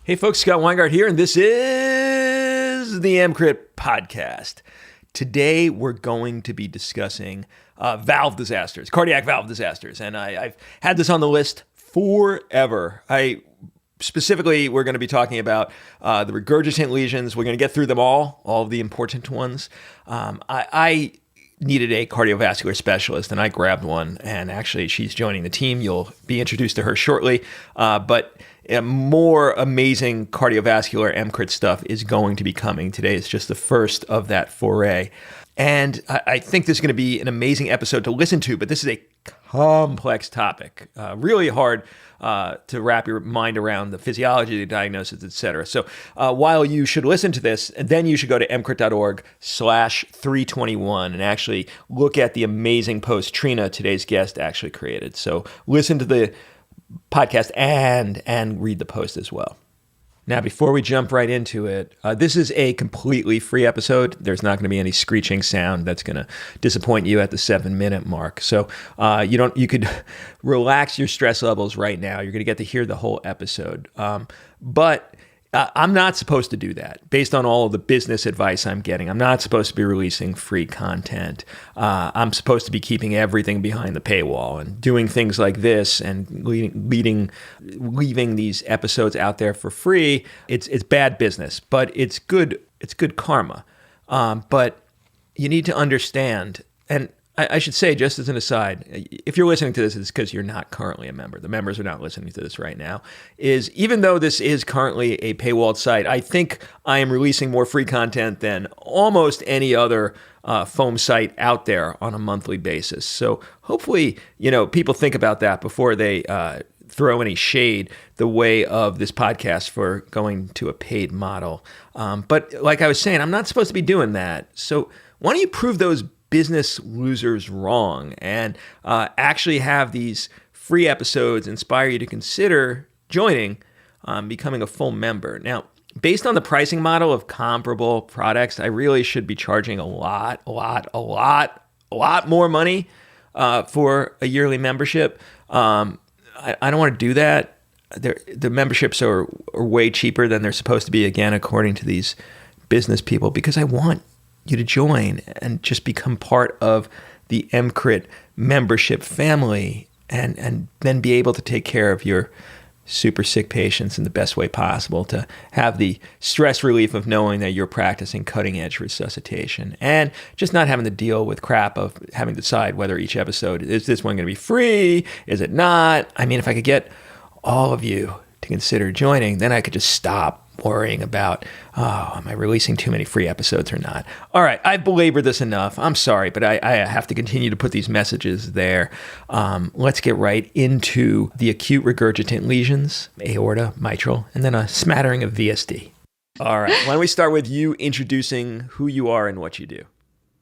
Hey folks, Scott Weingart here, and this is the EMCrit podcast. Today we're going to be discussing valve disasters, cardiac valve disasters, and I've had this on the list forever. Specifically, we're going to be talking about the regurgitant lesions. We're going to get through them all of the important ones. I needed a cardiovascular specialist, and I grabbed one, and actually she's joining the team. You'll be introduced to her shortly, but more amazing cardiovascular EMCrit stuff is going to be coming. Today is just the first of that foray. And I think this is going to be an amazing episode to listen to, but this is a complex topic, really hard to wrap your mind around the physiology, the diagnosis, et cetera. So while you should listen to this, and then you should go to emcrit.org/321 and actually look at the amazing post Trina, today's guest, actually created. So listen to the podcast and read the post as well. Now, before we jump right into it, this is a completely free episode. There's not going to be any screeching sound that's going to disappoint you at the 7-minute mark. So you could relax your stress levels right now. You're going to get to hear the whole episode. But I'm not supposed to do that based on all of the business advice I'm getting. I'm not supposed to be releasing free content. I'm supposed to be keeping everything behind the paywall and doing things like this and leaving these episodes out there for free. It's bad business, but it's good karma. But you need to understand, and I should say, just as an aside, if you're listening to this, it's because you're not currently a member. The members are not listening to this right now. Even though this is currently a paywalled site, I think I am releasing more free content than almost any other foam site out there on a monthly basis. So hopefully, people think about that before they throw any shade the way of this podcast for going to a paid model. But like I was saying, I'm not supposed to be doing that. So why don't you prove those business losers wrong and actually have these free episodes inspire you to consider joining, becoming a full member. Now, based on the pricing model of comparable products, I really should be charging a lot more money for a yearly membership. I don't want to do that. The memberships are way cheaper than they're supposed to be, again, according to these business people, because I want you to join and just become part of the EMCrit membership family and then be able to take care of your super sick patients in the best way possible, to have the stress relief of knowing that you're practicing cutting edge resuscitation and just not having to deal with crap of having to decide whether each episode, is this one going to be free? Is it not? I mean, if I could get all of you to consider joining, then I could just stop worrying about, am I releasing too many free episodes or not? All right, I've belabored this enough. I'm sorry, but I have to continue to put these messages there. Let's get right into the acute regurgitant lesions, aorta, mitral, and then a smattering of VSD. All right, why don't we start with you introducing who you are and what you do?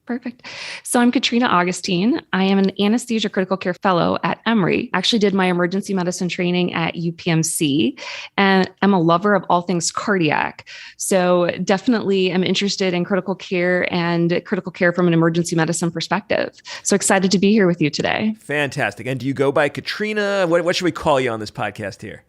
Perfect. So I'm Katrina Augustine. I am an anesthesia critical care fellow at Emory. Actually did my emergency medicine training at UPMC, and I'm a lover of all things cardiac. So definitely am interested in critical care and critical care from an emergency medicine perspective. So excited to be here with you today. Fantastic. And do you go by Katrina? What should we call you on this podcast here?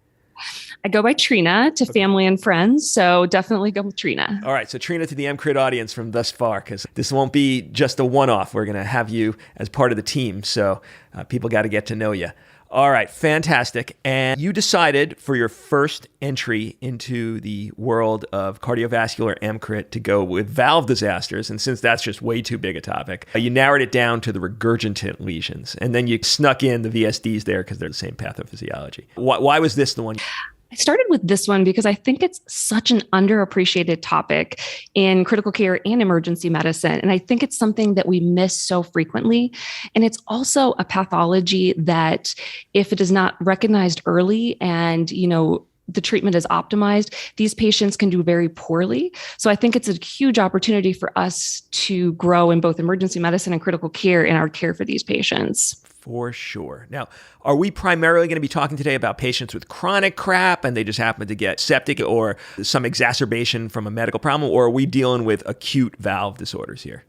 I go by Trina to family and friends, so definitely go with Trina. All right, so Trina to the EMCrit audience from thus far, because this won't be just a one-off. We're going to have you as part of the team, so people got to get to know you. All right, fantastic. And you decided for your first entry into the world of cardiovascular EMCrit to go with valve disasters, and since that's just way too big a topic, you narrowed it down to the regurgitant lesions, and then you snuck in the VSDs there because they're the same pathophysiology. Why was this the one? I started with this one because I think it's such an underappreciated topic in critical care and emergency medicine. And I think it's something that we miss so frequently. And it's also a pathology that if it is not recognized early and, the treatment is optimized, these patients can do very poorly. So I think it's a huge opportunity for us to grow in both emergency medicine and critical care in our care for these patients. For sure. Now, are we primarily going to be talking today about patients with chronic crap and they just happen to get septic or some exacerbation from a medical problem, or are we dealing with acute valve disorders here?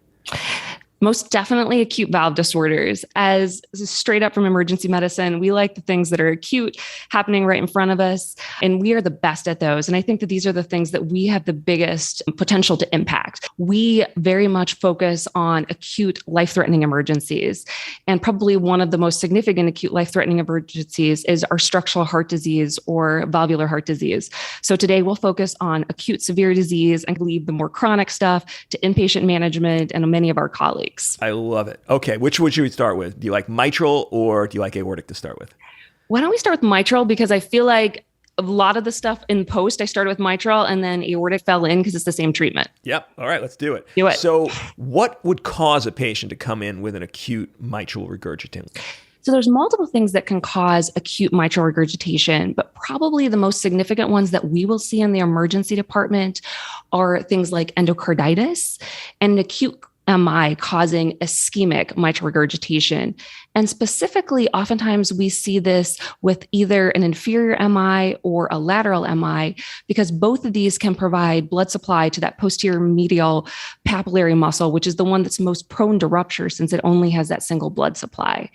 Most definitely acute valve disorders. As straight up from emergency medicine, we like the things that are acute, happening right in front of us, and we are the best at those. And I think that these are the things that we have the biggest potential to impact. We very much focus on acute life-threatening emergencies. And probably one of the most significant acute life-threatening emergencies is our structural heart disease or valvular heart disease. So today we'll focus on acute severe disease and leave the more chronic stuff to inpatient management and many of our colleagues. I love it. Okay, which would you start with? Do you like mitral or do you like aortic to start with? Why don't we start with mitral? Because I feel like a lot of the stuff in post, I started with mitral and then aortic fell in because it's the same treatment. Yep. All right, let's do it. Do it. So what would cause a patient to come in with an acute mitral regurgitation? So there's multiple things that can cause acute mitral regurgitation, but probably the most significant ones that we will see in the emergency department are things like endocarditis and an acute MI causing ischemic mitral regurgitation. And specifically, oftentimes we see this with either an inferior MI or a lateral MI, because both of these can provide blood supply to that posterior medial papillary muscle, which is the one that's most prone to rupture since it only has that single blood supply.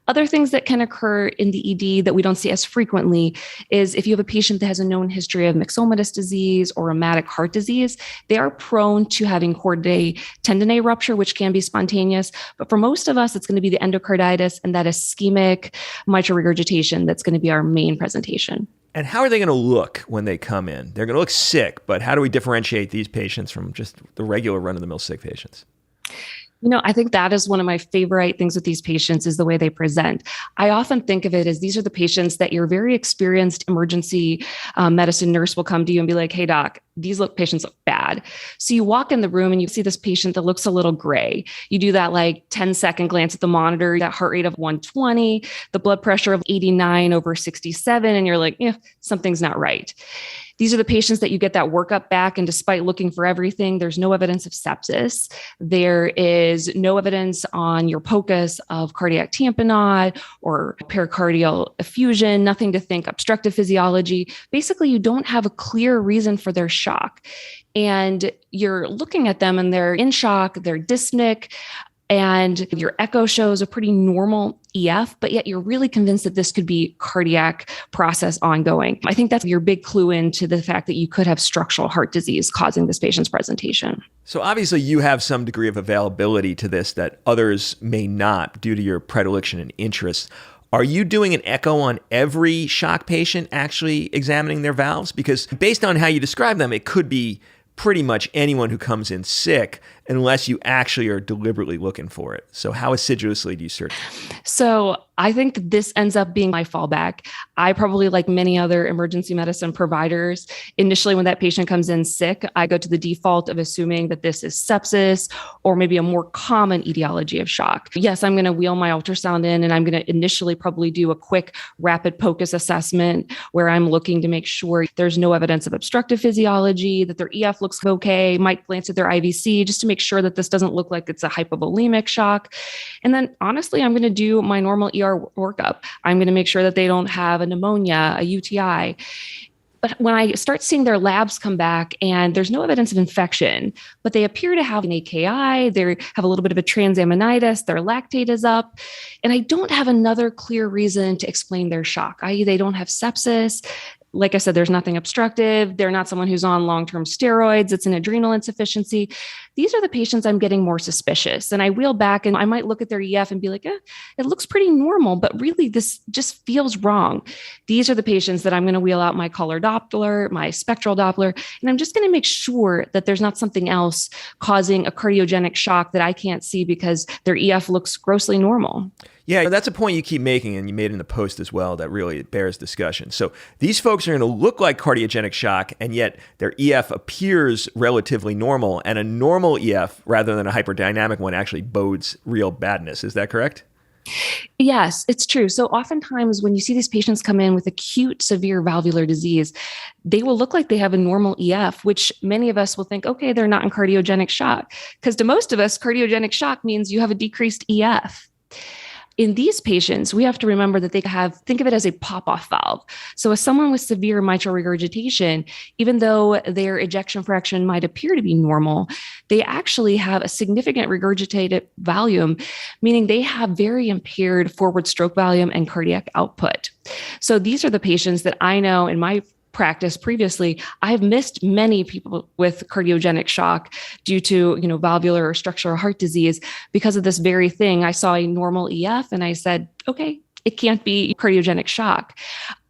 Other things that can occur in the ED that we don't see as frequently is if you have a patient that has a known history of myxomatous disease or rheumatic heart disease, they are prone to having chordae tendineae rupture, which can be spontaneous. But for most of us, it's going to be the endocarditis and that ischemic mitral regurgitation that's going to be our main presentation. And how are they going to look when they come in? They're going to look sick, but how do we differentiate these patients from just the regular run-of-the-mill sick patients? I think that is one of my favorite things with these patients is the way they present. I often think of it as these are the patients that your very experienced emergency medicine nurse will come to you and be like, hey, doc, these patients look bad. So you walk in the room and you see this patient that looks a little gray. You do that 10-second glance at the monitor, that heart rate of 120, the blood pressure of 89/67, and you're like, something's not right. These are the patients that you get that workup back, and despite looking for everything, there's no evidence of sepsis. There is no evidence on your POCUS of cardiac tamponade or pericardial effusion, nothing to think obstructive physiology. Basically, you don't have a clear reason for their shock. And you're looking at them and they're in shock, they're dyspneic, and your echo shows a pretty normal EF, but yet you're really convinced that this could be cardiac process ongoing. I think that's your big clue into the fact that you could have structural heart disease causing this patient's presentation. So obviously you have some degree of availability to this that others may not due to your predilection and interest. Are you doing an echo on every shock patient actually examining their valves? Because based on how you describe them, it could be pretty much anyone who comes in sick unless you actually are deliberately looking for it. So how assiduously do you search? So I think this ends up being my fallback. I probably, like many other emergency medicine providers, initially when that patient comes in sick, I go to the default of assuming that this is sepsis or maybe a more common etiology of shock. Yes, I'm going to wheel my ultrasound in and I'm going to initially probably do a quick rapid POCUS assessment where I'm looking to make sure there's no evidence of obstructive physiology, that their EF looks okay, might glance at their IVC just to make sure that this doesn't look like it's a hypovolemic shock. And then honestly, I'm going to do my normal ER workup. I'm going to make sure that they don't have a pneumonia, a UTI. But when I start seeing their labs come back and there's no evidence of infection, but they appear to have an AKI, they have a little bit of a transaminitis, their lactate is up, and I don't have another clear reason to explain their shock, i.e. they don't have sepsis. Like I said, there's nothing obstructive. They're not someone who's on long-term steroids. It's an adrenal insufficiency. These are the patients I'm getting more suspicious. And I wheel back and I might look at their EF and be like, it looks pretty normal, but really this just feels wrong. These are the patients that I'm going to wheel out my color Doppler, my spectral Doppler, and I'm just going to make sure that there's not something else causing a cardiogenic shock that I can't see because their EF looks grossly normal. Yeah, that's a point you keep making, and you made in the post as well, that really bears discussion. So these folks are going to look like cardiogenic shock, and yet their EF appears relatively normal, and a normal EF, rather than a hyperdynamic one, actually bodes real badness. Is that correct? Yes, it's true. So oftentimes when you see these patients come in with acute severe valvular disease, they will look like they have a normal EF, which many of us will think, okay, they're not in cardiogenic shock. Because to most of us, cardiogenic shock means you have a decreased EF. In these patients, we have to remember that think of it as a pop-off valve. So as someone with severe mitral regurgitation, even though their ejection fraction might appear to be normal, they actually have a significant regurgitated volume, meaning they have very impaired forward stroke volume and cardiac output. So these are the patients that I know in my practice previously, I've missed many people with cardiogenic shock due to, valvular or structural heart disease because of this very thing. I saw a normal EF and I said, okay, it can't be cardiogenic shock.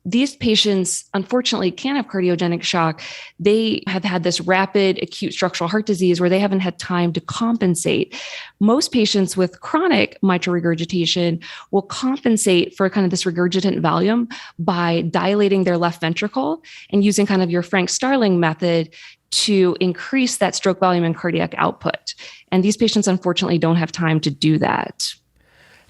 These patients, unfortunately, can have cardiogenic shock. They have had this rapid acute structural heart disease where they haven't had time to compensate. Most patients with chronic mitral regurgitation will compensate for kind of this regurgitant volume by dilating their left ventricle and using kind of your Frank Starling method to increase that stroke volume and cardiac output. And these patients, unfortunately, don't have time to do that.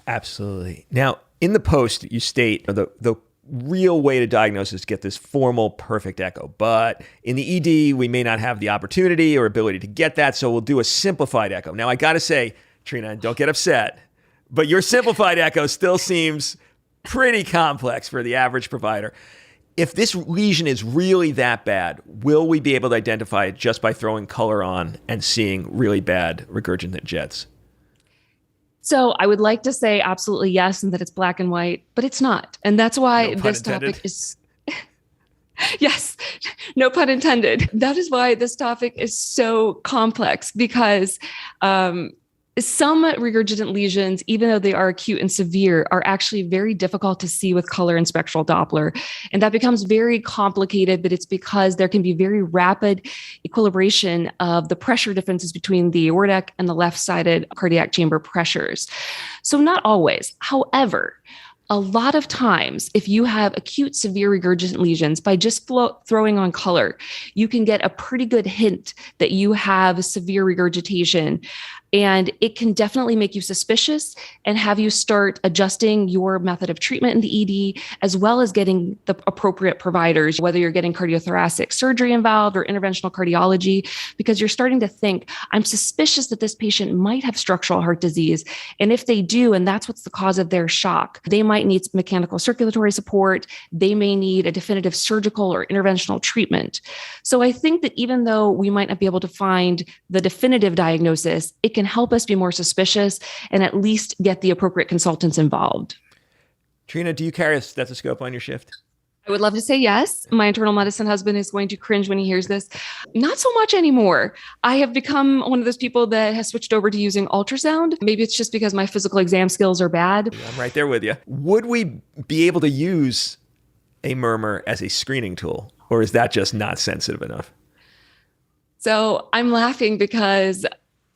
Absolutely. Now, in the post, you state the real way to diagnose is to get this formal perfect echo. But in the ED, we may not have the opportunity or ability to get that. So we'll do a simplified echo. Now, I got to say, Trina, don't get upset, but your simplified echo still seems pretty complex for the average provider. If this lesion is really that bad, will we be able to identify it just by throwing color on and seeing really bad regurgitant jets? So I would like to say absolutely yes, and that it's black and white, but it's not. And that's why this topic is, yes, no pun intended. That is why this topic is so complex, because some regurgitant lesions, even though they are acute and severe, are actually very difficult to see with color and spectral Doppler. And that becomes very complicated, but it's because there can be very rapid equilibration of the pressure differences between the aortic and the left-sided cardiac chamber pressures. So not always. However, a lot of times, if you have acute severe regurgitant lesions, by just throwing on color, you can get a pretty good hint that you have severe regurgitation. And it can definitely make you suspicious and have you start adjusting your method of treatment in the ED, as well as getting the appropriate providers, whether you're getting cardiothoracic surgery involved or interventional cardiology, because you're starting to think, I'm suspicious that this patient might have structural heart disease. And if they do, and that's what's the cause of their shock, they might need mechanical circulatory support. They may need a definitive surgical or interventional treatment. So I think that even though we might not be able to find the definitive diagnosis, it can help us be more suspicious and at least get the appropriate consultants involved. Trina, do you carry a stethoscope on your shift? I would love to say yes. My internal medicine husband is going to cringe when he hears this. Not so much anymore. I have become one of those people that has switched over to using ultrasound. Maybe it's just because my physical exam skills are bad. I'm right there with you. Would we be able to use a murmur as a screening tool, or is that just not sensitive enough? So I'm laughing because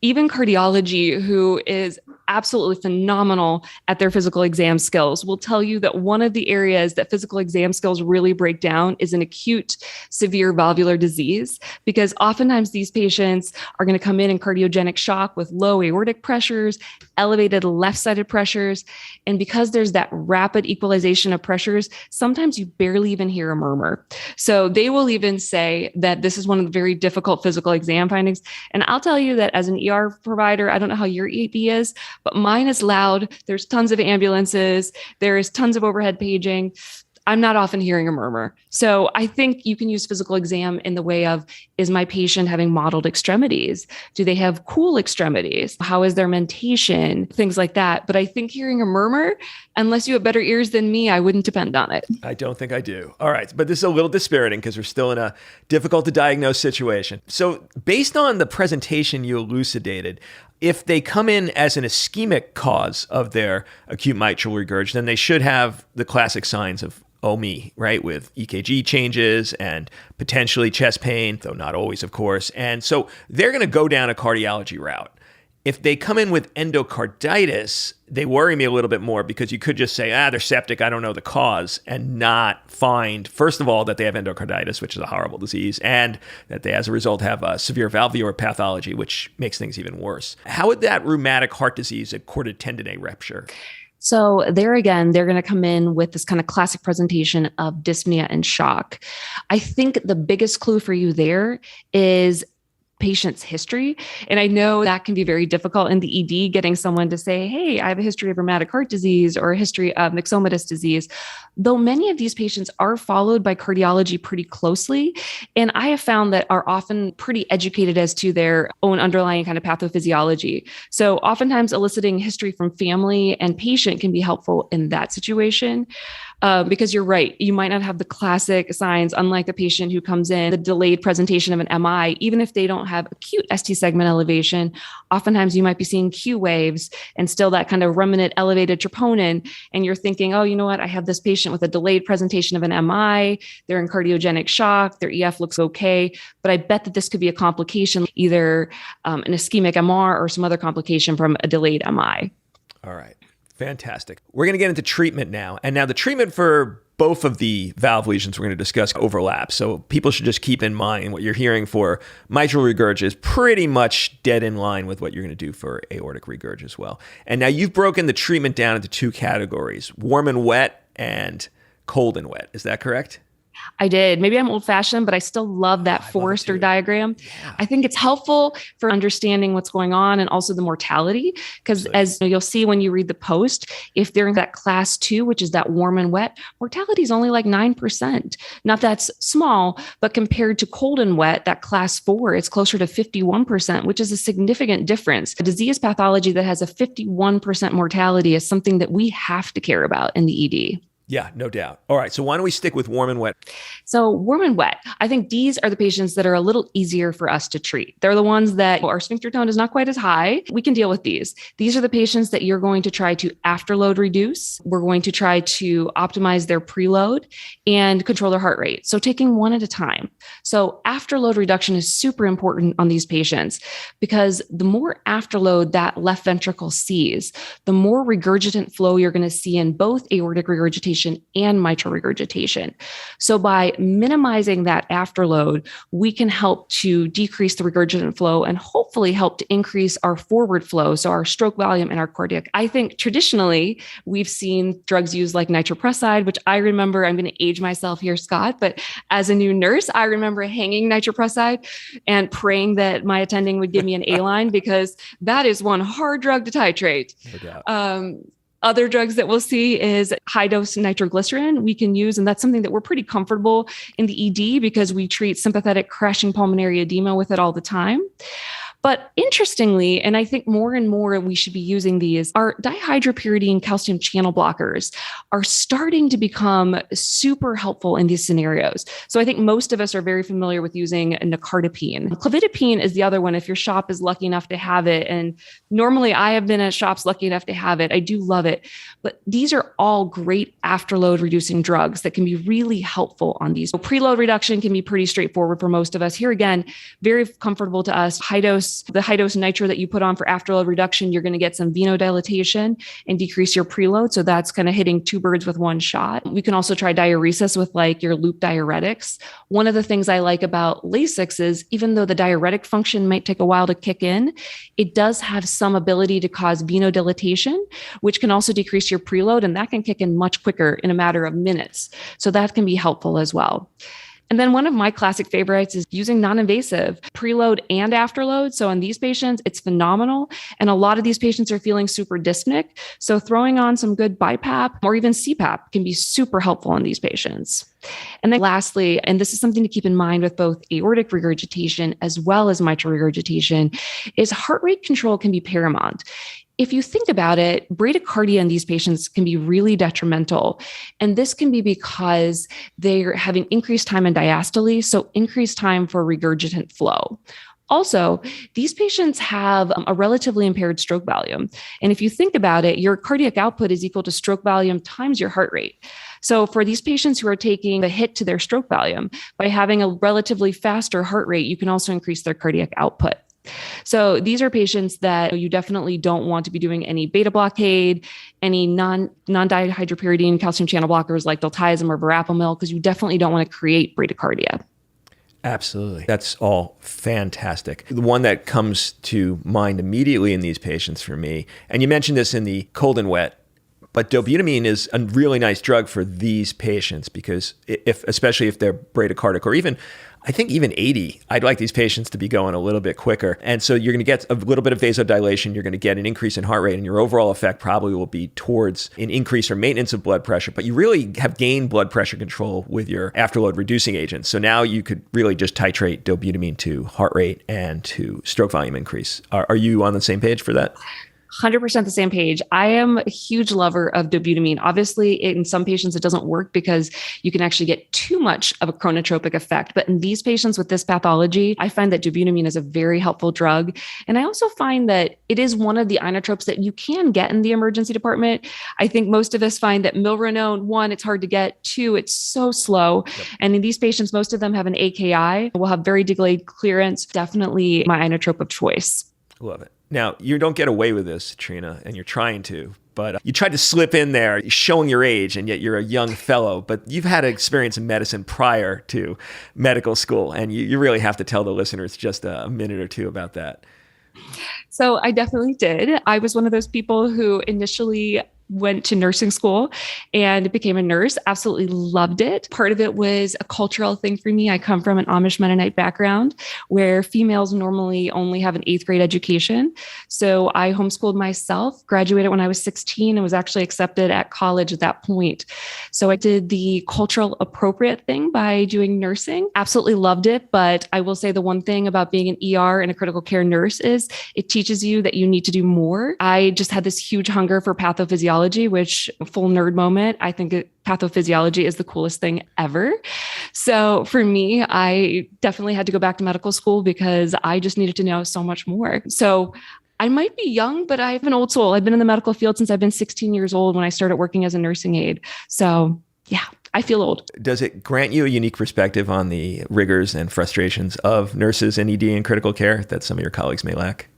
even cardiology, who is absolutely phenomenal at their physical exam skills, will tell you that one of the areas that physical exam skills really break down is an acute severe valvular disease, because oftentimes these patients are going to come in cardiogenic shock with low aortic pressures, elevated left-sided pressures. And because there's that rapid equalization of pressures, sometimes you barely even hear a murmur. So they will even say that this is one of the very difficult physical exam findings. And I'll tell you that as an ER provider, I don't know how your ED is, but mine is loud. There's tons of ambulances. There is tons of overhead paging. I'm not often hearing a murmur. So I think you can use physical exam in the way of, is my patient having mottled extremities? Do they have cool extremities? How is their mentation? Things like that. But I think hearing a murmur, unless you have better ears than me, I wouldn't depend on it. I don't think I do. All right. But this is a little dispiriting because we're still in a difficult to diagnose situation. So based on the presentation you elucidated, if they come in as an ischemic cause of their acute mitral regurg, then they should have the classic signs of OMI, right? With EKG changes and potentially chest pain, though not always, of course. And so they're going to go down a cardiology route. If they come in with endocarditis, they worry me a little bit more, because you could just say, they're septic, I don't know the cause, and not find, first of all, that they have endocarditis, which is a horrible disease, and that they, as a result, have a severe valvular pathology, which makes things even worse. How would that rheumatic heart disease a chordate tendinate rupture? So there again, they're going to come in with this kind of classic presentation of dyspnea and shock. I think the biggest clue for you there is patient's history. And I know that can be very difficult in the ED, getting someone to say, hey, I have a history of rheumatic heart disease or a history of myxomatous disease, though many of these patients are followed by cardiology pretty closely. And I have found that are often pretty educated as to their own underlying kind of pathophysiology. So oftentimes eliciting history from family and patient can be helpful in that situation. Because you're right, you might not have the classic signs, unlike the patient who comes in, the delayed presentation of an MI, even if they don't have acute ST segment elevation, oftentimes you might be seeing Q waves and still that kind of remnant elevated troponin. And you're thinking, oh, you know what? I have this patient with a delayed presentation of an MI. They're in cardiogenic shock. Their EF looks okay. But I bet that this could be a complication, either an ischemic MR or some other complication from a delayed MI. All right. Fantastic. We're going to get into treatment now. And now the treatment for both of the valve lesions we're going to discuss overlap. So people should just keep in mind what you're hearing for mitral regurg is pretty much dead in line with what you're going to do for aortic regurg as well. And now you've broken the treatment down into two categories, warm and wet and cold and wet. Is that correct? I did. Maybe I'm old fashioned, but I still love that Forrester diagram. Yeah. I think it's helpful for understanding what's going on and also the mortality. Because as you'll see when you read the post, if they're in that class 2, which is that warm and wet, mortality is only like 9%. Not that's small, but compared to cold and wet, that class 4, it's closer to 51%, which is a significant difference. A disease pathology that has a 51% mortality is something that we have to care about in the ED. Yeah, no doubt. All right. So why don't we stick with warm and wet? So warm and wet, I think these are the patients that are a little easier for us to treat. They're the ones that our sphincter tone is not quite as high. We can deal with these. These are the patients that you're going to try to afterload reduce. We're going to try to optimize their preload and control their heart rate. So taking one at a time. So afterload reduction is super important on these patients because the more afterload that left ventricle sees, the more regurgitant flow you're going to see in both aortic regurgitation and mitral regurgitation. So by minimizing that afterload, we can help to decrease the regurgitant flow and hopefully help to increase our forward flow, so our stroke volume and our cardiac. I think traditionally we've seen drugs used like nitroprusside, which I remember, I'm going to age myself here, Scott, but as a new nurse, I remember hanging nitroprusside and praying that my attending would give me an A-line because that is one hard drug to titrate. No doubt. Other drugs that we'll see is high dose nitroglycerin we can use. And that's something that we're pretty comfortable in the ED because we treat sympathetic crashing pulmonary edema with it all the time. But interestingly, and I think more and more we should be using these, our dihydropyridine calcium channel blockers are starting to become super helpful in these scenarios. So I think most of us are very familiar with using nicardipine. Clofidipine is the other one if your shop is lucky enough to have it. And normally I have been at shops lucky enough to have it. I do love it. But these are all great afterload reducing drugs that can be really helpful on these. So preload reduction can be pretty straightforward for most of us. Here again, very comfortable to us. The high dose nitro that you put on for afterload reduction, you're going to get some venodilatation and decrease your preload. So that's kind of hitting two birds with one shot. We can also try diuresis with like your loop diuretics. One of the things I like about Lasix is even though the diuretic function might take a while to kick in, it does have some ability to cause venodilatation, which can also decrease your preload. And that can kick in much quicker in a matter of minutes. So that can be helpful as well. And then one of my classic favorites is using non-invasive preload and afterload. So in these patients, it's phenomenal. And a lot of these patients are feeling super dyspneic. So throwing on some good BiPAP or even CPAP can be super helpful in these patients. And then lastly, and this is something to keep in mind with both aortic regurgitation as well as mitral regurgitation, is heart rate control can be paramount. If you think about it, bradycardia in these patients can be really detrimental. And this can be because they're having increased time in diastole, so increased time for regurgitant flow. Also, these patients have a relatively impaired stroke volume. And if you think about it, your cardiac output is equal to stroke volume times your heart rate. So for these patients who are taking a hit to their stroke volume, by having a relatively faster heart rate, you can also increase their cardiac output. So these are patients that you definitely don't want to be doing any beta blockade, any non-dihydropyridine calcium channel blockers like diltiazem or verapamil, because you definitely don't want to create bradycardia. Absolutely. That's all fantastic. The one that comes to mind immediately in these patients for me, and you mentioned this in the cold and wet But dobutamine is a really nice drug for these patients because especially if they're bradycardic or even, I think even 80, I'd like these patients to be going a little bit quicker. And so you're going to get a little bit of vasodilation, you're going to get an increase in heart rate, and your overall effect probably will be towards an increase or maintenance of blood pressure. But you really have gained blood pressure control with your afterload reducing agents. So now you could really just titrate dobutamine to heart rate and to stroke volume increase. Are you on the same page for that? 100% the same page. I am a huge lover of dobutamine. Obviously, in some patients, it doesn't work because you can actually get too much of a chronotropic effect. But in these patients with this pathology, I find that dobutamine is a very helpful drug. And I also find that it is one of the inotropes that you can get in the emergency department. I think most of us find that milrinone, one, it's hard to get. Two, it's so slow. Yep. And in these patients, most of them have an AKI, will have very delayed clearance. Definitely my inotrope of choice. Love it. Now, you don't get away with this, Trina, and you're trying to, but you tried to slip in there showing your age, and yet you're a young fellow, but you've had experience in medicine prior to medical school, and you really have to tell the listeners just a minute or two about that. So I definitely did. I was one of those people who initially went to nursing school and became a nurse. Absolutely loved it. Part of it was a cultural thing for me. I come from an Amish Mennonite background where females normally only have an 8th grade education. So I homeschooled myself, graduated when I was 16 and was actually accepted at college at that point. So I did the cultural appropriate thing by doing nursing. Absolutely loved it. But I will say the one thing about being an ER and a critical care nurse is it teaches you that you need to do more. I just had this huge hunger for pathophysiology, which full nerd moment. I think pathophysiology is the coolest thing ever. So for me, I definitely had to go back to medical school because I just needed to know so much more. So I might be young, but I have an old soul. I've been in the medical field since I've been 16 years old when I started working as a nursing aide. So yeah, I feel old. Does it grant you a unique perspective on the rigors and frustrations of nurses in ED and critical care that some of your colleagues may lack?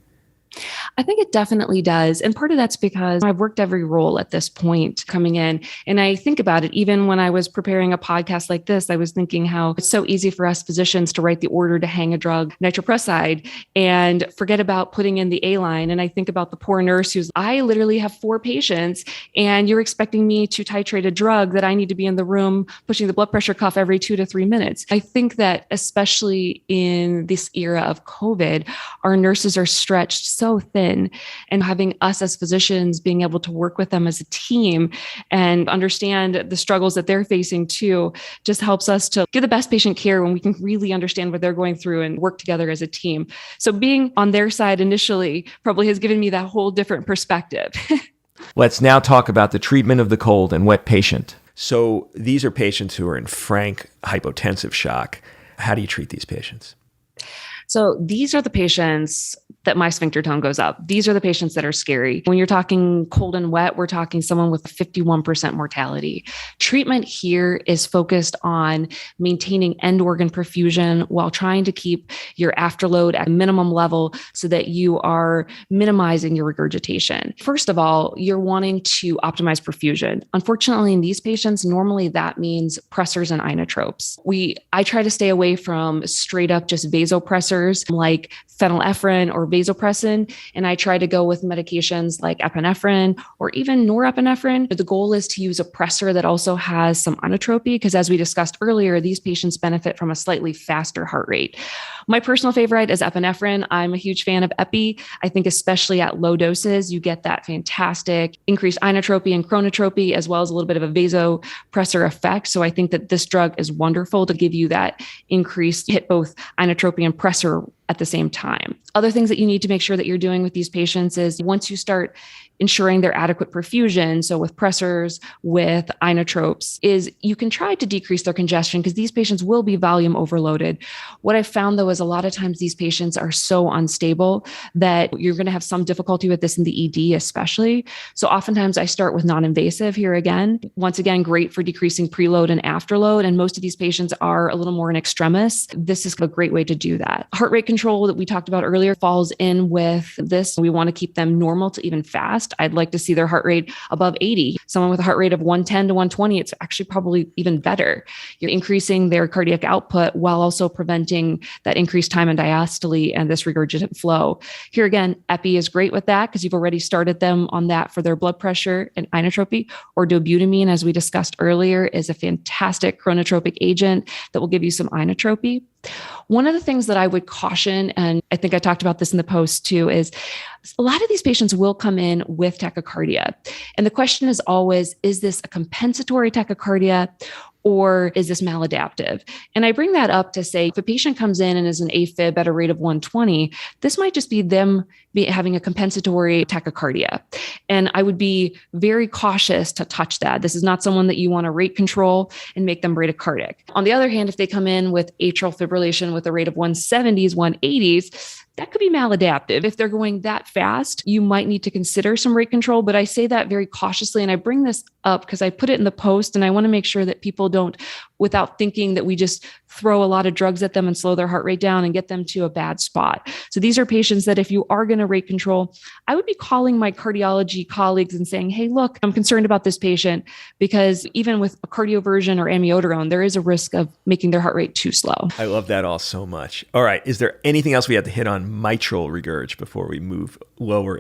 I think it definitely does. And part of that's because I've worked every role at this point coming in. And I think about it, even when I was preparing a podcast like this, I was thinking how it's so easy for us physicians to write the order to hang a drug, nitroprusside, and forget about putting in the A line. And I think about the poor nurse I literally have 4 patients and you're expecting me to titrate a drug that I need to be in the room pushing the blood pressure cuff every 2 to 3 minutes. I think that especially in this era of COVID, our nurses are stretched so thin, and having us as physicians being able to work with them as a team and understand the struggles that they're facing too, just helps us to give the best patient care when we can really understand what they're going through and work together as a team. So being on their side initially probably has given me that whole different perspective. Let's now talk about the treatment of the cold and wet patient. So these are patients who are in frank hypotensive shock. How do you treat these patients? So these are the patients that my sphincter tone goes up. These are the patients that are scary. When you're talking cold and wet, we're talking someone with 51% mortality. Treatment here is focused on maintaining end organ perfusion while trying to keep your afterload at a minimum level so that you are minimizing your regurgitation. First of all, you're wanting to optimize perfusion. Unfortunately, in these patients, normally that means pressors and inotropes. I try to stay away from straight up just vasopressors like phenylephrine or vasopressin, and I try to go with medications like epinephrine or even norepinephrine. The goal is to use a pressor that also has some inotropy because, as we discussed earlier, these patients benefit from a slightly faster heart rate. My personal favorite is epinephrine. I'm a huge fan of epi. I think especially at low doses, you get that fantastic increased inotropy and chronotropy, as well as a little bit of a vasopressor effect. So I think that this drug is wonderful to give you that increased hit both inotropy and pressor at the same time. Other things that you need to make sure that you're doing with these patients is once you start ensuring their adequate perfusion, so with pressors, with inotropes, is you can try to decrease their congestion because these patients will be volume overloaded. What I've found though is a lot of times these patients are so unstable that you're going to have some difficulty with this in the ED especially. So oftentimes I start with non-invasive here again. Once again, great for decreasing preload and afterload. And most of these patients are a little more in extremis. This is a great way to do that. Heart rate control control that we talked about earlier falls in with this. We want to keep them normal to even fast. I'd like to see their heart rate above 80. Someone with a heart rate of 110 to 120, it's actually probably even better. You're increasing their cardiac output while also preventing that increased time in diastole and this regurgitant flow. Here again, epi is great with that because you've already started them on that for their blood pressure and inotropy. Or dobutamine, as we discussed earlier, is a fantastic chronotropic agent that will give you some inotropy. One of the things that I would caution, and I think I talked about this in the post too, is a lot of these patients will come in with tachycardia. And the question is always, is this a compensatory tachycardia or is this maladaptive? And I bring that up to say, if a patient comes in and is an AFib at a rate of 120, this might just be them having a compensatory tachycardia. And I would be very cautious to touch that. This is not someone that you want to rate control and make them bradycardic. On the other hand, if they come in with atrial fibrillation with a rate of 170s, 180s, that could be maladaptive. If they're going that fast, you might need to consider some rate control, but I say that very cautiously. And I bring this up because I put it in the post and I want to make sure that people don't, without thinking that we just throw a lot of drugs at them and slow their heart rate down and get them to a bad spot. So these are patients that if you are going to rate control, I would be calling my cardiology colleagues and saying, hey, look, I'm concerned about this patient because even with a cardioversion or amiodarone, there is a risk of making their heart rate too slow. I love that all so much. All right. Is there anything else we have to hit on mitral regurg before we move lower?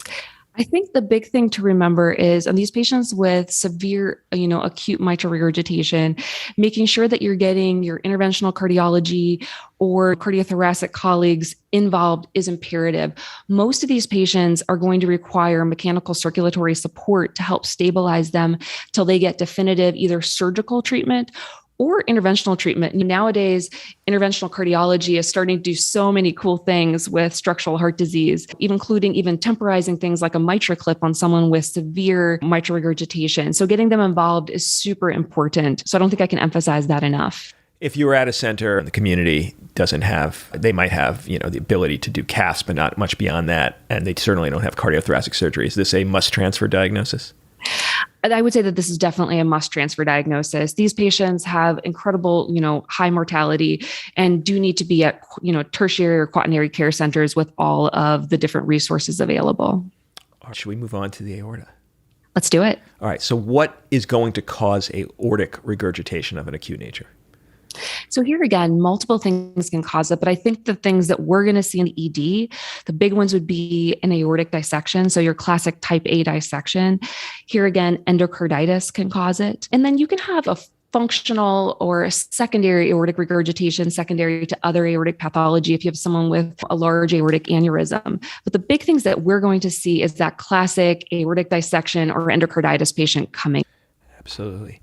I think the big thing to remember is on these patients with severe, acute mitral regurgitation, making sure that you're getting your interventional cardiology or cardiothoracic colleagues involved is imperative. Most of these patients are going to require mechanical circulatory support to help stabilize them till they get definitive either surgical treatment or interventional treatment. Nowadays, interventional cardiology is starting to do so many cool things with structural heart disease, including temporizing things like a MitraClip on someone with severe mitral regurgitation. So getting them involved is super important. So I don't think I can emphasize that enough. If you were at a center, the community doesn't have, they might have, the ability to do CAFs, but not much beyond that. And they certainly don't have cardiothoracic surgery. Is this a must transfer diagnosis? I would say that this is definitely a must transfer diagnosis. These patients have incredible, high mortality and do need to be at, tertiary or quaternary care centers with all of the different resources available. Should we move on to the aorta? Let's do it. All right. So what is going to cause aortic regurgitation of an acute nature? So here again, multiple things can cause it, but I think the things that we're going to see in the ED, the big ones would be an aortic dissection. So your classic type A dissection. Here again, endocarditis can cause it. And then you can have a functional or a secondary aortic regurgitation, secondary to other aortic pathology if you have someone with a large aortic aneurysm. But the big things that we're going to see is that classic aortic dissection or endocarditis patient coming. Absolutely.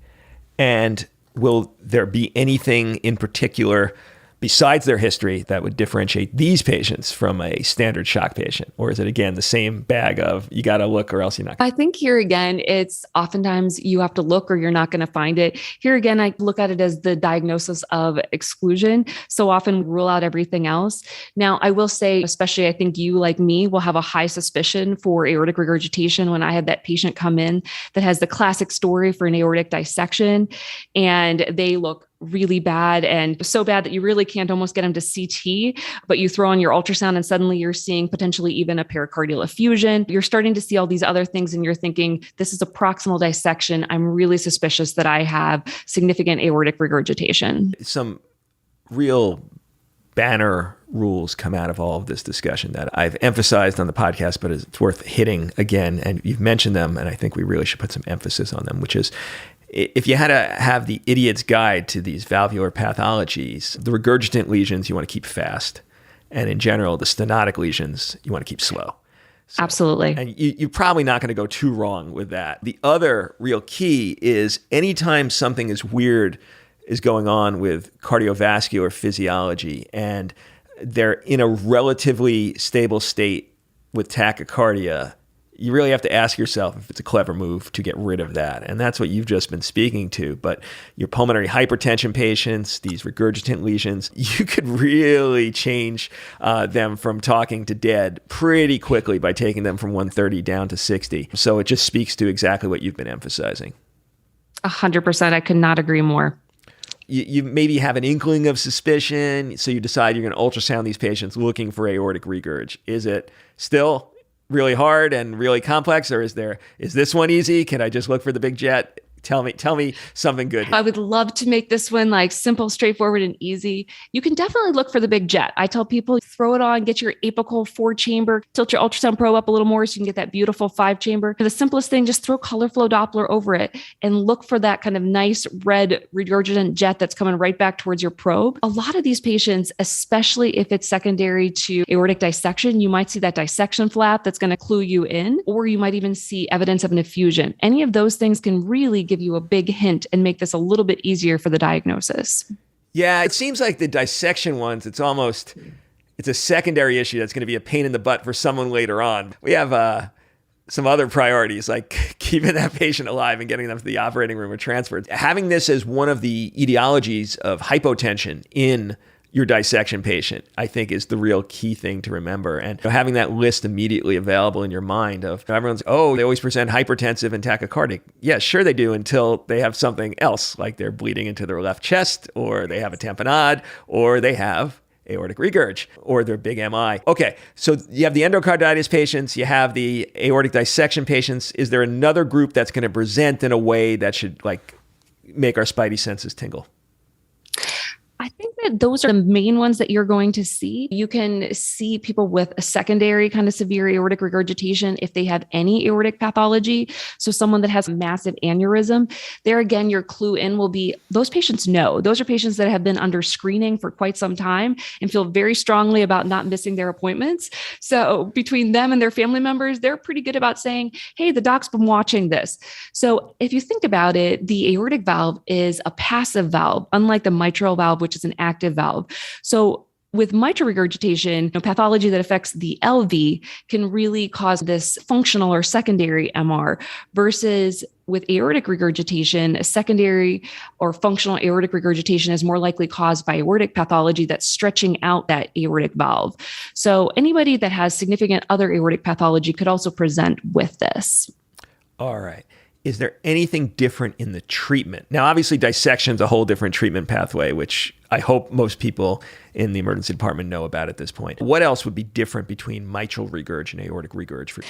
And will there be anything in particular besides their history that would differentiate these patients from a standard shock patient? Or is it, again, the same bag of you got to look or else you're not? I think here again, it's oftentimes you have to look or you're not going to find it. Here again, I look at it as the diagnosis of exclusion. So often rule out everything else. Now, I will say, especially I think you, like me, will have a high suspicion for aortic regurgitation when I have that patient come in that has the classic story for an aortic dissection and they look really bad and so bad that you really can't almost get them to CT, but you throw on your ultrasound and suddenly you're seeing potentially even a pericardial effusion. You're starting to see all these other things and you're thinking, this is a proximal dissection. I'm really suspicious that I have significant aortic regurgitation. Some real banner rules come out of all of this discussion that I've emphasized on the podcast, but it's worth hitting again. And you've mentioned them, and I think we really should put some emphasis on them, which is if you had to have the idiot's guide to these valvular pathologies, the regurgitant lesions you want to keep fast. And in general, the stenotic lesions you want to keep slow. So, absolutely. And you're probably not going to go too wrong with that. The other real key is anytime something is weird is going on with cardiovascular physiology and they're in a relatively stable state with tachycardia, you really have to ask yourself if it's a clever move to get rid of that. And that's what you've just been speaking to. But your pulmonary hypertension patients, these regurgitant lesions, you could really change them from talking to dead pretty quickly by taking them from 130 down to 60. So it just speaks to exactly what you've been emphasizing. 100%. I could not agree more. You maybe have an inkling of suspicion, so you decide you're going to ultrasound these patients looking for aortic regurg. Is it still really hard and really complex, or is this one easy? Can I just look for the big jet? Tell me something good. I would love to make this one like simple, straightforward, and easy. You can definitely look for the big jet. I tell people, throw it on, get your apical 4-chamber, tilt your ultrasound probe up a little more so you can get that beautiful 5-chamber. For the simplest thing, just throw color flow Doppler over it and look for that kind of nice red regurgitant jet that's coming right back towards your probe. A lot of these patients, especially if it's secondary to aortic dissection, you might see that dissection flap that's going to clue you in, or you might even see evidence of an effusion. Any of those things can really give you a big hint and make this a little bit easier for the diagnosis. Yeah, it seems like the dissection ones, it's a secondary issue that's going to be a pain in the butt for someone later on. We have some other priorities, like keeping that patient alive and getting them to the operating room or transferred. Having this as one of the etiologies of hypotension in your dissection patient, I think, is the real key thing to remember. And having that list immediately available in your mind of everyone's, they always present hypertensive and tachycardic. Yeah, sure they do, until they have something else, like they're bleeding into their left chest, or they have a tamponade, or they have aortic regurg, or their big MI. Okay, so you have the endocarditis patients, you have the aortic dissection patients. Is there another group that's going to present in a way that should make our spidey senses tingle? I think that those are the main ones that you're going to see. You can see people with a secondary kind of severe aortic regurgitation if they have any aortic pathology. So someone that has massive aneurysm, there again, your clue in will be those patients know. Those are patients that have been under screening for quite some time and feel very strongly about not missing their appointments. So between them and their family members, they're pretty good about saying, hey, the doc's been watching this. So if you think about it, the aortic valve is a passive valve, unlike the mitral valve, which is an active valve. So with mitral regurgitation, pathology that affects the LV can really cause this functional or secondary MR, versus with aortic regurgitation, a secondary or functional aortic regurgitation is more likely caused by aortic pathology that's stretching out that aortic valve. So anybody that has significant other aortic pathology could also present with this. All right. Is there anything different in the treatment? Now, obviously, dissection is a whole different treatment pathway, which I hope most people in the emergency department know about at this point. What else would be different between mitral regurg and aortic regurg?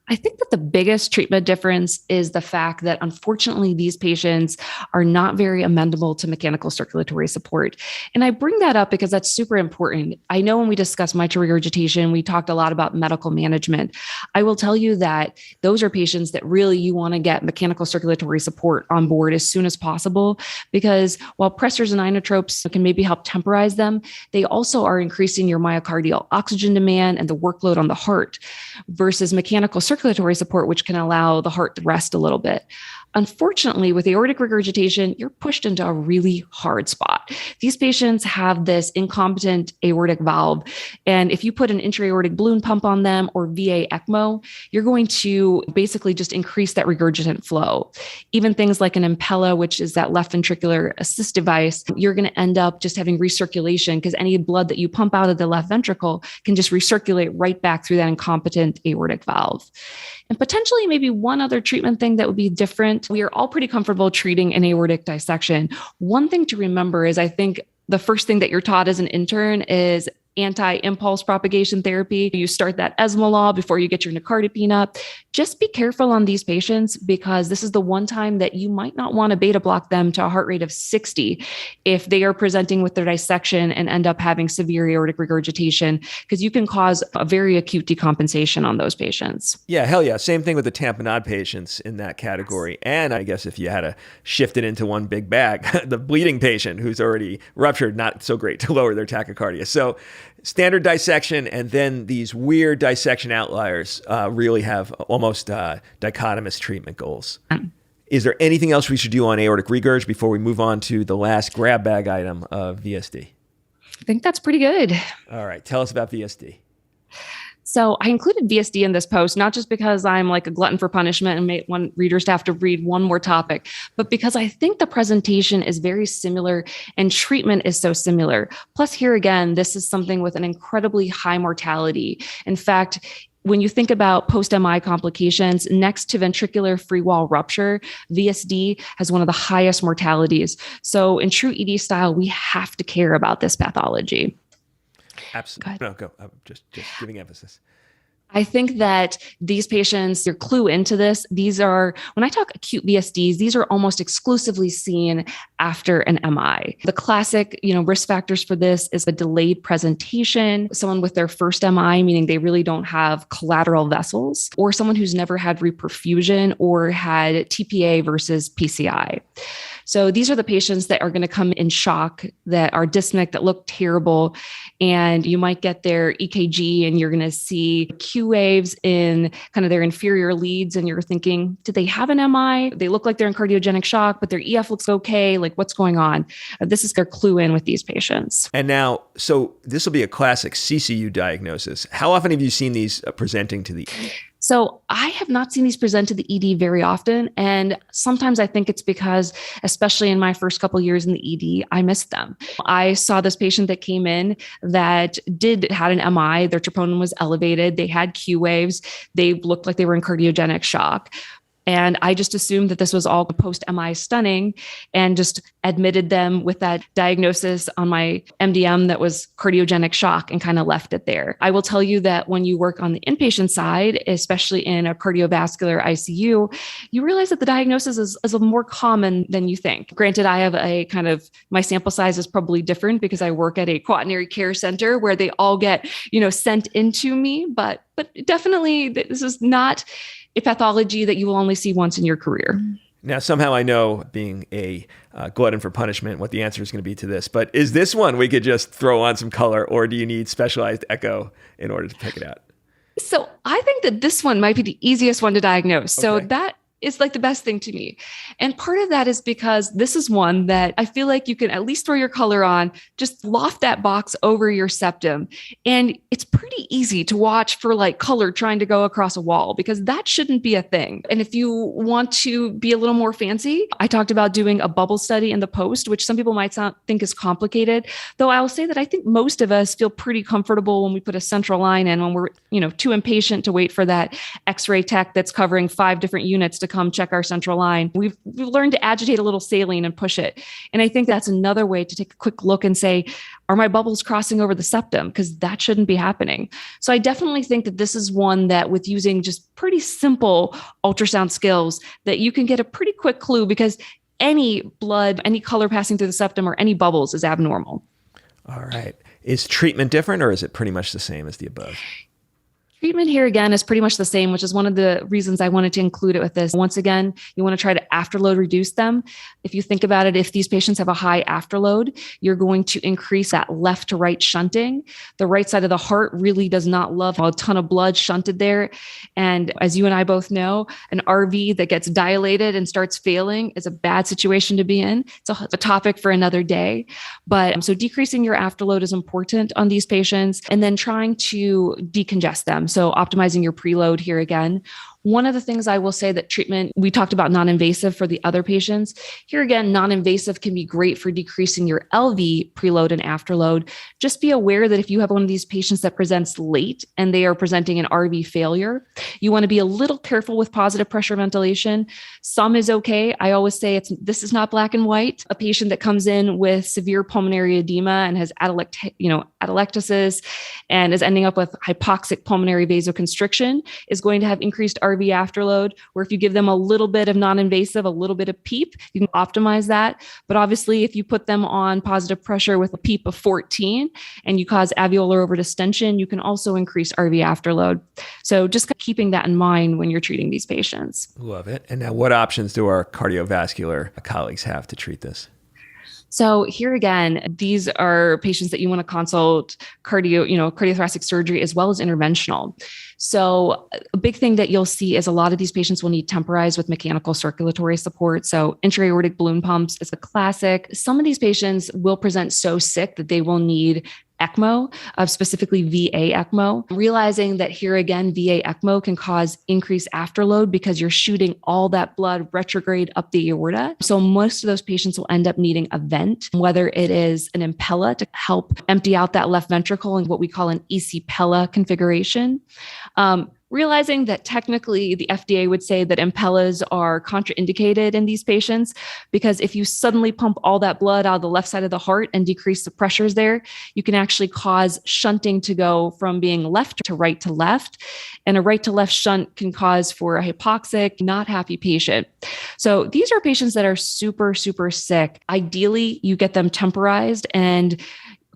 I think that the biggest treatment difference is the fact that, unfortunately, these patients are not very amenable to mechanical circulatory support. And I bring that up because that's super important. I know when we discussed mitral regurgitation, we talked a lot about medical management. I will tell you that those are patients that really you want to get mechanical circulatory support on board as soon as possible, because while pressors and inotropes can maybe help temporize them, they also are increasing your myocardial oxygen demand and the workload on the heart, versus mechanical circulatory support, which can allow the heart to rest a little bit. Unfortunately, with aortic regurgitation, you're pushed into a really hard spot. These patients have this incompetent aortic valve. And if you put an intra-aortic balloon pump on them or VA ECMO, you're going to basically just increase that regurgitant flow. Even things like an Impella, which is that left ventricular assist device, you're going to end up just having recirculation, because any blood that you pump out of the left ventricle can just recirculate right back through that incompetent aortic valve. And potentially maybe one other treatment thing that would be different. We are all pretty comfortable treating an aortic dissection. One thing to remember is, I think the first thing that you're taught as an intern is anti-impulse propagation therapy. You start that esmolol before you get your nicardipine up. Just be careful on these patients, because this is the one time that you might not want to beta block them to a heart rate of 60 if they are presenting with their dissection and end up having severe aortic regurgitation, because you can cause a very acute decompensation on those patients. Yeah, hell yeah. Same thing with the tamponade patients in that category. And I guess if you had to shift it into one big bag, the bleeding patient who's already ruptured, not so great to lower their tachycardia. So standard dissection and then these weird dissection outliers really have almost dichotomous treatment goals. Is there anything else we should do on aortic regurg before we move on to the last grab bag item of VSD? I think that's pretty good. All right. Tell us about VSD. So I included VSD in this post, not just because I'm like a glutton for punishment and want readers to have to read one more topic, but because I think the presentation is very similar and treatment is so similar. Plus, here again, this is something with an incredibly high mortality. In fact, when you think about post-MI complications, next to ventricular free wall rupture, VSD has one of the highest mortalities. So in true ED style, we have to care about this pathology. Absolutely. No, go. I'm just giving emphasis. I think that these patients, your clue into this, these are, when I talk acute VSDs, these are almost exclusively seen after an MI. The classic, risk factors for this is a delayed presentation, someone with their first MI, meaning they really don't have collateral vessels, or someone who's never had reperfusion or had TPA versus PCI. So these are the patients that are going to come in shock, that are dyspneic, that look terrible. And you might get their EKG and you're going to see Q waves in kind of their inferior leads. And you're thinking, did they have an MI? They look like they're in cardiogenic shock, but their EF looks okay. Like, what's going on? This is their clue in with these patients. And now, so this will be a classic CCU diagnosis. How often have you seen these presenting to the So I have not seen these present to the ED very often. And sometimes I think it's because, especially in my first couple of years in the ED, I missed them. I saw this patient that came in that had an MI. Their troponin was elevated. They had Q waves. They looked like they were in cardiogenic shock. And I just assumed that this was all post-MI stunning and just admitted them with that diagnosis on my MDM that was cardiogenic shock and kind of left it there. I will tell you that when you work on the inpatient side, especially in a cardiovascular ICU, you realize that the diagnosis is more common than you think. Granted, I have my sample size is probably different because I work at a quaternary care center where they all get, sent into me, but definitely this is not a pathology that you will only see once in your career. Now, somehow I know, being a glutton for punishment, what the answer is going to be to this, but is this one we could just throw on some color, or do you need specialized echo in order to pick it out? So I think that this one might be the easiest one to diagnose. So Okay. that is like the best thing to me. And part of that is because this is one that I feel like you can at least throw your color on, just loft that box over your septum. And it's pretty easy to watch for like color trying to go across a wall, because that shouldn't be a thing. And if you want to be a little more fancy, I talked about doing a bubble study in the post, which some people might think is complicated, though I'll say that I think most of us feel pretty comfortable when we put a central line in, when we're, too impatient to wait for that X-ray tech that's covering 5 different units to come check our central line. We've learned to agitate a little saline and push it. And I think that's another way to take a quick look and say, are my bubbles crossing over the septum? Because that shouldn't be happening. So I definitely think that this is one that, with using just pretty simple ultrasound skills, that you can get a pretty quick clue, because any blood, any color passing through the septum or any bubbles is abnormal. All right. Is treatment different, or is it pretty much the same as the above? Treatment here again is pretty much the same, which is one of the reasons I wanted to include it with this. Once again, you want to try to afterload reduce them. If you think about it, if these patients have a high afterload, you're going to increase that left to right shunting. The right side of the heart really does not love a ton of blood shunted there. And as you and I both know, an RV that gets dilated and starts failing is a bad situation to be in. It's a topic for another day. But so decreasing your afterload is important on these patients, and then trying to decongest them. So optimizing your preload here again. One of the things I will say that treatment, we talked about non-invasive for the other patients. Here again, non-invasive can be great for decreasing your LV preload and afterload. Just be aware that if you have one of these patients that presents late and they are presenting an RV failure, you want to be a little careful with positive pressure ventilation. Some is okay. I always say this is not black and white. A patient that comes in with severe pulmonary edema and has atelectasis and is ending up with hypoxic pulmonary vasoconstriction is going to have increased RV afterload, where if you give them a little bit of non-invasive, a little bit of PEEP, you can optimize that. But obviously, if you put them on positive pressure with a PEEP of 14 and you cause alveolar overdistension, you can also increase RV afterload. So just keeping that in mind when you're treating these patients. Love it. And now, what options do our cardiovascular colleagues have to treat this? So here again, these are patients that you want to consult cardiothoracic surgery as well as interventional. So a big thing that you'll see is a lot of these patients will need temporized with mechanical circulatory support. So intra-aortic balloon pumps is a classic. Some of these patients will present so sick that they will need ECMO, specifically VA ECMO, realizing that here again, VA ECMO can cause increased afterload because you're shooting all that blood retrograde up the aorta. So most of those patients will end up needing a vent, whether it is an Impella to help empty out that left ventricle in what we call an EC-Pella configuration. realizing that technically the FDA would say that Impellas are contraindicated in these patients, because if you suddenly pump all that blood out of the left side of the heart and decrease the pressures there, you can actually cause shunting to go from being left to left. And a right to left shunt can cause for a hypoxic, not happy patient. So these are patients that are super, super sick. Ideally, you get them temporized, and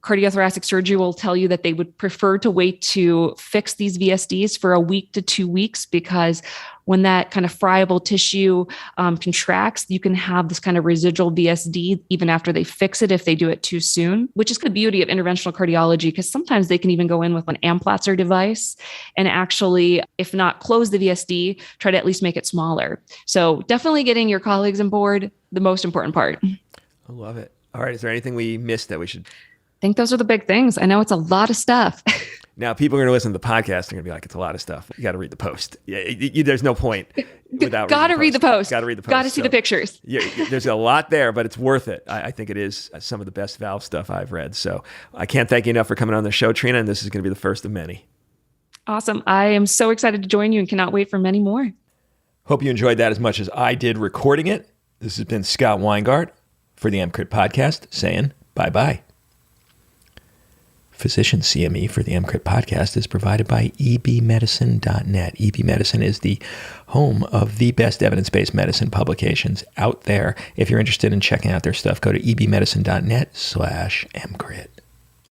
cardiothoracic surgery will tell you that they would prefer to wait to fix these VSDs for a week to 2 weeks, because when that kind of friable tissue contracts, you can have this kind of residual VSD even after they fix it if they do it too soon, which is the beauty of interventional cardiology, because sometimes they can even go in with an Amplatzer device and actually, if not close the VSD, try to at least make it smaller. So definitely getting your colleagues on board, the most important part. I love it. All right. Is there anything we missed that we should... I think those are the big things. I know it's a lot of stuff. Now, people are going to listen to the podcast. They're going to be like, it's a lot of stuff. You got to read the post. There's no point without Got to read the post. Got to read the post. Got to see the pictures. There's a lot there, but it's worth it. I think it is some of the best valve stuff I've read. So I can't thank you enough for coming on the show, Trina, and this is going to be the first of many. Awesome. I am so excited to join you and cannot wait for many more. Hope you enjoyed that as much as I did recording it. This has been Scott Weingart for the EMCrit podcast saying bye-bye. Physician CME for the EMCrit podcast is provided by ebmedicine.net. EB Medicine is the home of the best evidence-based medicine publications out there. If you're interested in checking out their stuff, go to ebmedicine.net/EMCrit.